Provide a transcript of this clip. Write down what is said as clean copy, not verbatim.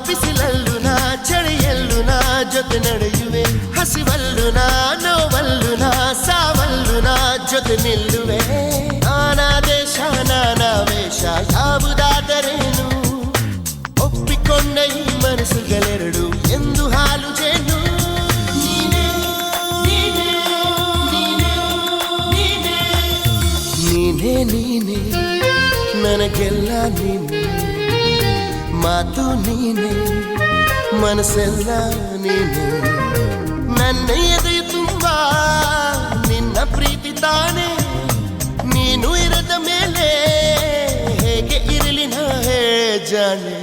ಬಿಸಿಲಲ್ಲೂ ನಾ ಚಳಿಯಲ್ಲೂ ನಾ ಜೊತೆ ನಡೆಯುವೆ ಹಸಿವಲ್ಲೂ ನಾ ನೋವಲ್ಲೂ ನಾ ಸಾವಲ್ಲೂ ನಾ ಜೊತೆ ನಿಲ್ಲುವೆ ನಾನಾ ದೇಶ ನಾನಾ ವೇಷ ಯಾವುದಾದರೇನು ಒಪ್ಪಿಕೊಂಡ ಈ ಮನಸ್ಸುಗಳೆರಡು ಎಂದು ಹಾಲು ಜೇನು ನೀನೇ ನೀನೇ ನನಗೆಲ್ಲ ನೀನೆ ಮಾತು ನೀನೆ ಮನಸ್ಸೆಲ್ಲ ನೀನೆ ನನ್ನ ಎದೆಯು ತುಂಬ ನಿನ್ನ ಪ್ರೀತಿ ತಾನೆ ನೀನು ಇರದ ಮೇಲೆ ಹೇಗೆ ಇರಲಿ ನಾ ಹೇ ಜಾನೆ